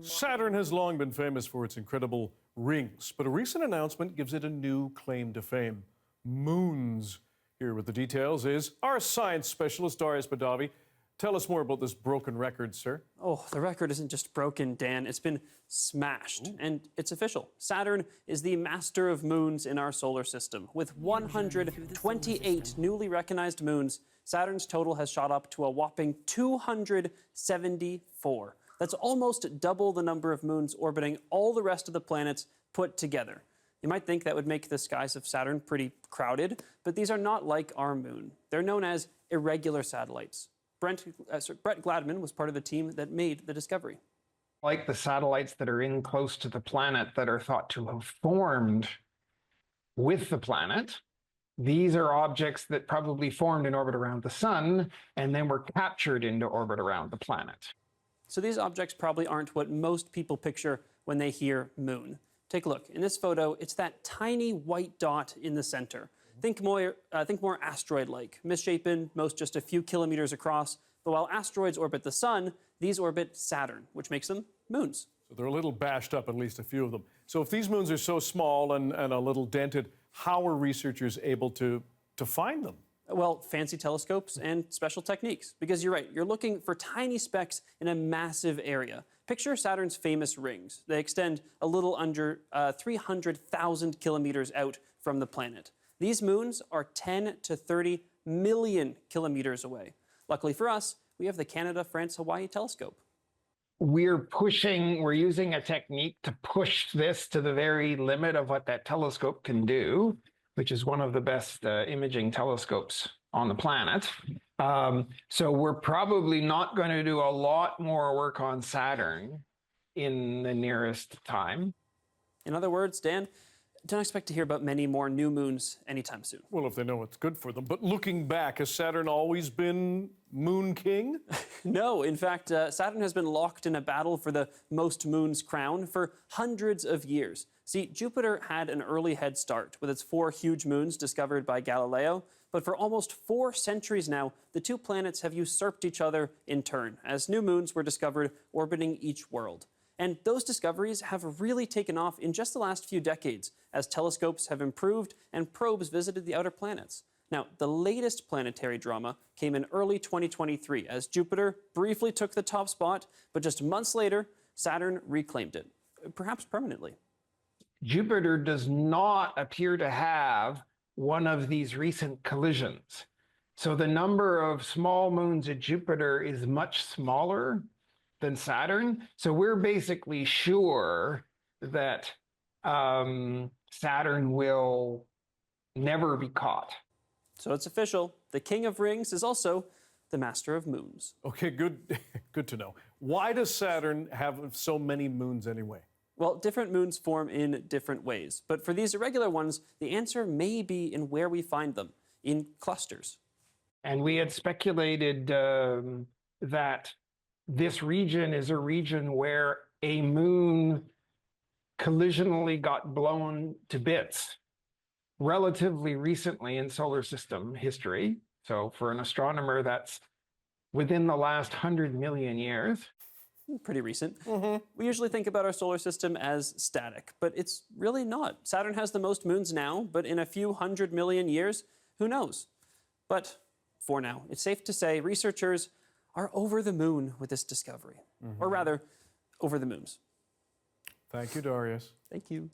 Saturn has long been famous for its incredible rings, but a recent announcement gives it a new claim to fame: moons. Here with the details is our science specialist, Darius Mahdavi. Tell us more about this broken record, sir. Oh, the record isn't just broken, Dan. It's been smashed, and it's official. Saturn is the master of moons in our solar system. With 128 newly recognized moons, Saturn's total has shot up to a whopping 274. That's almost double the number of moons orbiting all the rest of the planets put together. You might think that would make the skies of Saturn pretty crowded, but these are not like our moon. They're known as irregular satellites. Brett Gladman was part of the team that made the discovery. Like the satellites that are in close to the planet that are thought to have formed with the planet, these are objects that probably formed in orbit around the sun and then were captured into orbit around the planet. So these objects probably aren't what most people picture when they hear moon. Take a look. In this photo, it's that tiny white dot in the center. Think more asteroid-like, misshapen, most just a few kilometers across. But while asteroids orbit the sun, these orbit Saturn, which makes them moons. So they're a little bashed up, at least a few of them. So if these moons are so small and a little dented, how are researchers able to find them? Well, fancy telescopes and special techniques. Because you're right, you're looking for tiny specks in a massive area. Picture Saturn's famous rings. They extend a little under 300,000 kilometers out from the planet. These moons are 10 to 30 million kilometers away. Luckily for us, we have the Canada-France-Hawaii telescope. We're using a technique to push this to the very limit of what that telescope can do, which is one of the best imaging telescopes on the planet. So we're probably not going to do a lot more work on Saturn in the nearest time. In other words, Dan, don't expect to hear about many more new moons anytime soon. Well, if they know what's good for them. But looking back, has Saturn always been moon king? No, in fact, Saturn has been locked in a battle for the most moons crown for hundreds of years. See, Jupiter had an early head start with its 4 huge moons discovered by Galileo, but for almost 4 centuries now, the two planets have usurped each other in turn, as new moons were discovered orbiting each world. And those discoveries have really taken off in just the last few decades, as telescopes have improved and probes visited the outer planets. Now, the latest planetary drama came in early 2023, as Jupiter briefly took the top spot, but just months later, Saturn reclaimed it, perhaps permanently. Jupiter does not appear to have one of these recent collisions. So the number of small moons at Jupiter is much smaller than Saturn. So we're basically sure that Saturn will never be caught. So it's official. The king of rings is also the master of moons. Okay, good to know. Why does Saturn have so many moons anyway? Well, different moons form in different ways. But for these irregular ones, the answer may be in where we find them, in clusters. And we had speculated that this region is a region where a moon collisionally got blown to bits relatively recently in solar system history. So for an astronomer, that's within the last 100 million years. Pretty recent. We usually think about our solar system as static, but it's really not. Saturn has the most moons now, but in a few 100 million years, who knows? But for now, it's safe to say researchers are over the moon with this discovery. Or rather, over the moons. Thank you, Darius. Thank you.